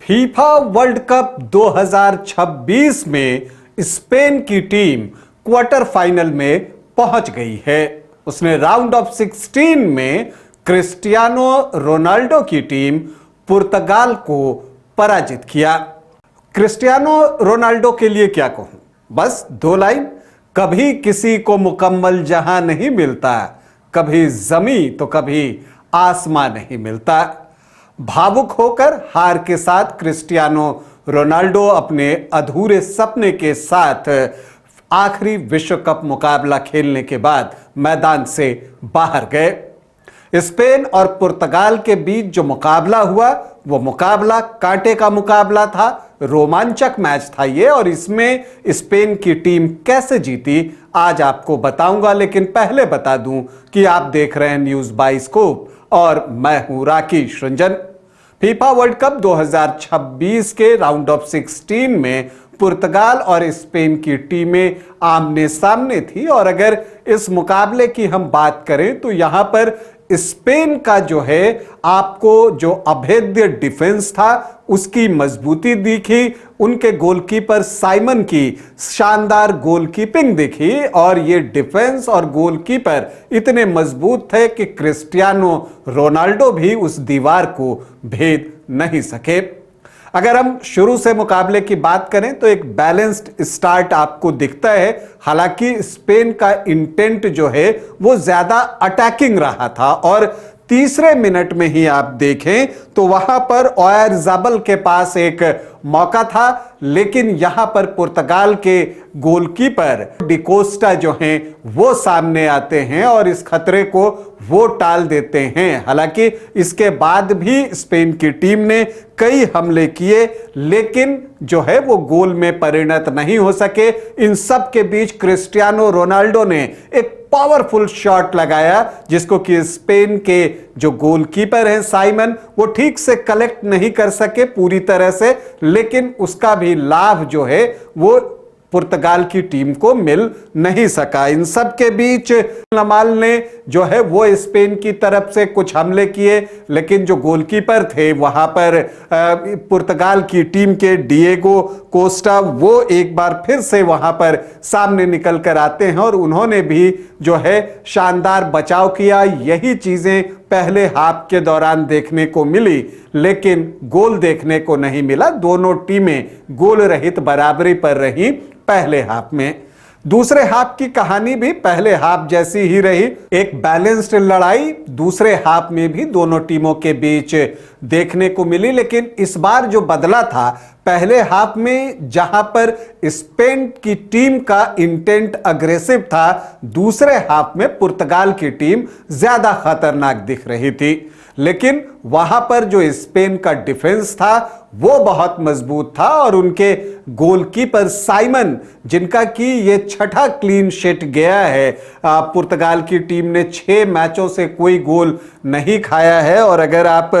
FIFA world cup 2026 में Spain की team quarter final में पहुंच गई है। उसने राउंड ऑफ 16 में क्रिस्टियानो रोनाल्डो की टीम पुर्तगाल को पराजित किया। क्रिस्टियानो रोनाल्डो के लिए क्या कहूं, बस दो लाइन। कभी किसी को मुकम्मल जहां नहीं मिलता, कभी जमी तो कभी आसमां नहीं मिलता। भावुक होकर हार के साथ क्रिस्टियानो रोनाल्डो अपने अधूरे सपने के साथ आखिरी विश्व कप मुकाबला खेलने के बाद मैदान से बाहर गए। स्पेन और पुर्तगाल के बीच जो मुकाबला हुआ वो मुकाबला कांटे का मुकाबला था, रोमांचक मैच था ये, और इसमें स्पेन की टीम कैसे जीती आज आपको बताऊंगा। लेकिन पहले बता दूं कि आप देख रहे हैं न्यूज़ बाइस्कोप और मैं हूं Rakesh Ranjan. FIFA world cup 2026 के राउंड ऑफ 16 में पुर्तगाल और स्पेन की टीमें आमने सामने थी, और अगर इस मुकाबले की हम बात करें तो यहां पर स्पेन का जो है आपको जो अभेद्य डिफेंस था उसकी मजबूती दिखी, उनके गोलकीपर साइमन की शानदार गोलकीपिंग दिखी, और ये डिफेंस और गोलकीपर इतने मजबूत थे कि क्रिस्टियानो रोनाल्डो भी उस दीवार को भेद नहीं सके। अगर हम शुरू से मुकाबले की बात करें तो एक बैलेंस्ड स्टार्ट आपको दिखता है। हालांकि स्पेन का इंटेंट जो है वो ज्यादा अटैकिंग रहा था, और तीसरे मिनट में ही आप देखें तो वहां पर ओयारज़ाबल के पास एक मौका था, लेकिन यहां पर पुर्तगाल के गोलकीपर डिकोस्टा जो हैं वो सामने आते हैं और इस खतरे को वो टाल देते हैं। हालांकि इसके बाद भी स्पेन की टीम ने कई हमले किए, लेकिन जो है वो गोल में परिणत नहीं हो सके। इन सब के बीच क्रिस्टियानो रोनाल्डो ने एक पावरफुल शॉट लगाया जिसको कि स्पेन के जो गोलकीपर हैं साइमन वो ठीक से कलेक्ट नहीं कर सके पूरी तरह से, लेकिन उसका भी लाभ जो है वो पुर्तगाल की टीम को मिल नहीं सका। इन सब के बीच लमाल ने जो है वो स्पेन की तरफ से कुछ हमले किए, लेकिन जो गोलकीपर थे वहां पर पुर्तगाल की टीम के डिएगो कोस्टा वो एक बार फिर से वहां पर सामने निकल कर आते हैं और उन्होंने भी जो है शानदार बचाव किया। यही चीजें पहले हाफ के दौरान देखने को मिली, लेकिन गोल देखने को नहीं मिला। दोनों टीमें गोल रहित बराबरी पर रही पहले हाफ में। दूसरे हाफ की कहानी भी पहले हाफ जैसी ही रही, एक बैलेंस्ड लड़ाई दूसरे हाफ में भी दोनों टीमों के बीच देखने को मिली। लेकिन इस बार जो बदला था, पहले हाफ में जहां पर स्पेन की टीम का इंटेंट अग्रेसिव था, दूसरे हाफ में पुर्तगाल की टीम ज्यादा खतरनाक दिख रही थी। लेकिन वहां पर जो स्पेन का डिफेंस था वो बहुत मजबूत था, और उनके गोलकीपर साइमन, जिनका कि ये छठा क्लीन शीट गया है, पुर्तगाल की टीम ने 6 मैचों से कोई गोल नहीं खाया है, और अगर आप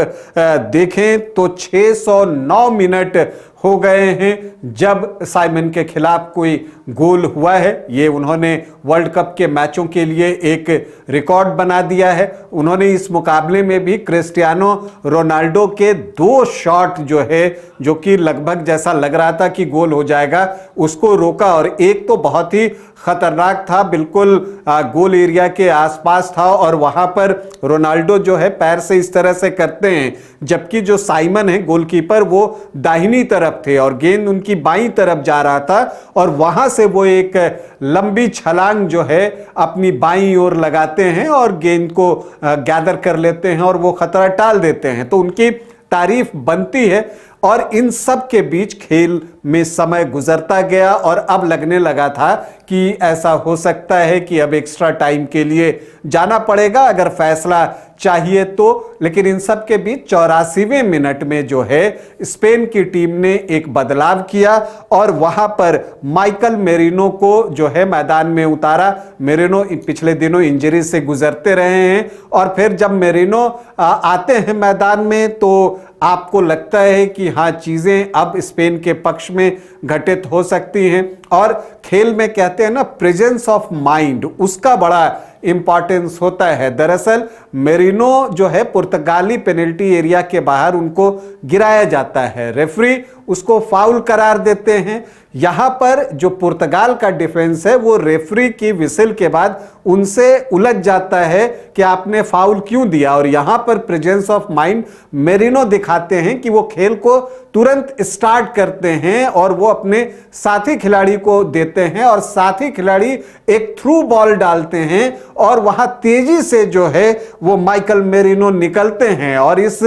देखें तो 609 मिनट हो गए हैं जब साइमन के खिलाफ कोई गोल हुआ है। ये उन्होंने वर्ल्ड कप के मैचों के लिए एक रिकॉर्ड बना दिया है। उन्होंने इस मुकाबले में भी क्रिस्टियानो रोनाल्डो के 2 शॉट जो है, जो कि लगभग जैसा लग रहा था कि गोल हो जाएगा, उसको रोका, और एक तो बहुत ही खतरनाक था, बिल्कुल गोल एरिया के आसपास था, और वहां पर रोनाल्डो जो है पैर से इस तरह से करते हैं, जबकि जो साइमन है गोलकीपर वो दाहिनी तरफ थे और गेंद उनकी बाईं तरफ जा रहा था, और वहां से वो एक लंबी छलांग जो है अपनी बाईं ओर लगाते हैं और गेंद को गैदर कर लेते हैं और वो खतरा टाल देते हैं। तो उनकी तारीफ बनती है। और इन सब के बीच खेल में समय गुजरता गया, और अब लगने लगा था कि ऐसा हो सकता है कि अब एक्स्ट्रा टाइम के लिए जाना पड़ेगा अगर फैसला चाहिए तो। लेकिन इन सब के बीच 84वें मिनट में जो है स्पेन की टीम ने एक बदलाव किया, और वहां पर माइकल मेरिनो को जो है मैदान में उतारा। मेरिनो पिछले दिनों इंजरी से गुजरते रहे हैं, और फिर जब मेरिनो आते हैं मैदान में तो आपको लगता है कि हाँ, चीजें अब स्पेन के पक्ष में घटित हो सकती हैं। और खेल में कहते हैं ना, प्रेजेंस ऑफ माइंड, उसका बड़ा इंपॉर्टेंस होता है। दरअसल मेरिनो जो है, पुर्तगाली पेनल्टी एरिया के बाहर उनको गिराया जाता है, रेफरी उसको फाउल करार देते हैं। यहां पर जो पुर्तगाल का डिफेंस है वो रेफरी की विसिल के बाद उनसे उलझ जाता है कि आपने फाउल क्यों दिया। और यहां पर प्रेजेंस ऑफ माइंड मेरिनो दिखाते हैं कि वो खेल को तुरंत स्टार्ट करते हैं और वो अपने साथी खिलाड़ी को देते हैं और साथी खिलाड़ी एक थ्रू बॉल डालते हैं और वहां तेजी से जो है वो माइकल मेरिनो निकलते हैं और इस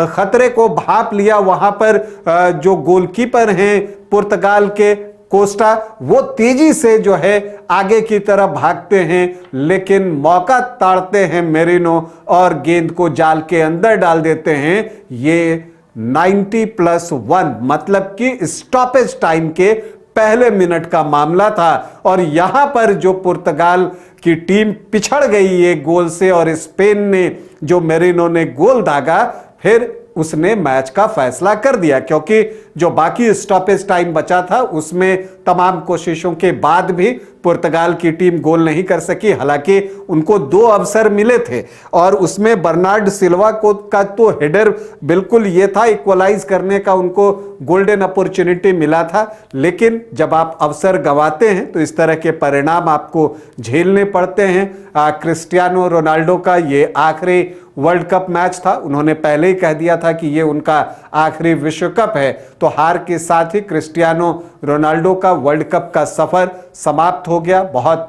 खतरे को भांप लिया। वहां पर जो गोलकीपर हैं पुर्तगाल के, कोस्टा, वो तेजी से जो है आगे की तरफ भागते हैं, लेकिन मौका ताड़ते हैं मेरिनो और गेंद को जाल के अंदर डाल देते हैं। ये 90+1 मतलब कि स्टॉपेज टाइम के पहले मिनट का मामला था। और यहां पर जो पुर्तगाल की टीम पिछड़ गई एक गोल से और स्पेन ने जो मेरिनो ने गोल दागा, फिर उसने मैच का फैसला कर दिया, क्योंकि जो बाकी स्टॉपेज टाइम बचा था उसमें तमाम कोशिशों के बाद भी पुर्तगाल की टीम गोल नहीं कर सकी। हालांकि उनको 2 अवसर मिले थे और उसमें बर्नार्ड सिल्वा का तो हेडर बिल्कुल ये था, इक्वलाइज करने का उनको गोल्डन अपॉर्चुनिटी मिला था। लेकिन जब आप अवसर गंवाते हैं तो इस तरह के परिणाम आपको झेलने पड़ते हैं। क्रिस्टियानो रोनाल्डो का ये आखिरी वर्ल्ड कप मैच था। उन्होंने पहले ही कह दिया था कि ये उनका आखिरी विश्व कप है, तो हार के साथ ही क्रिस्टियानो रोनाल्डो का वर्ल्ड कप का सफर समाप्त हो गया। बहुत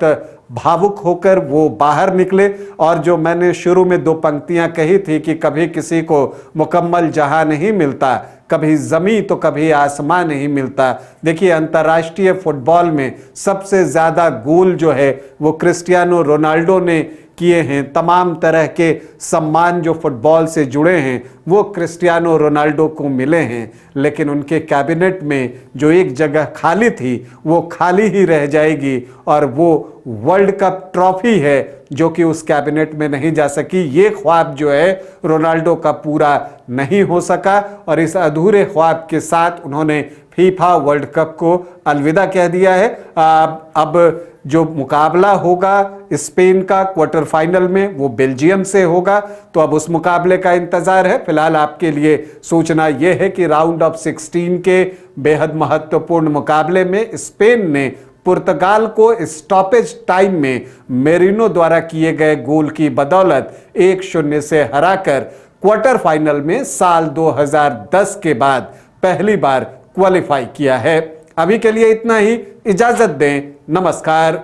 भावुक होकर वो बाहर निकले और जो मैंने शुरू में 2 पंक्तियां कही थी कि कभी किसी को मुकम्मल जहां नहीं मिलता, कभी जमीन तो कभी आसमान नहीं मिलता। देखिए, अंतर्राष्ट्रीय फुटबॉल में सबसे ज्यादा गोल जो है वो क्रिस्टियानो रोनाल्डो ने किए हैं। तमाम तरह के सम्मान जो फुटबॉल से जुड़े हैं वो क्रिस्टियानो रोनाल्डो को मिले हैं, लेकिन उनके कैबिनेट में जो एक जगह खाली थी वो खाली ही रह जाएगी और वो वर्ल्ड कप ट्रॉफी है जो कि उस कैबिनेट में नहीं जा सकी। ये ख्वाब जो है रोनाल्डो का पूरा नहीं हो सका और इस अधूरे ख्वाब के साथ उन्होंने फीफा वर्ल्ड कप को अलविदा कह दिया है। अब जो मुकाबला होगा स्पेन का क्वार्टर फाइनल में वो बेल्जियम से होगा, तो अब उस मुकाबले का इंतजार है। फिलहाल आपके लिए सूचना यह है कि राउंड ऑफ 16 के बेहद महत्वपूर्ण मुकाबले में स्पेन ने पुर्तगाल को स्टॉपेज टाइम में मेरिनो द्वारा किए गए गोल की बदौलत 1-0 से हराकर क्वार्टर फाइनल में साल 2010 के बाद पहली बार क्वालिफाई किया है। अभी के लिए इतना ही, इजाजत दें, नमस्कार।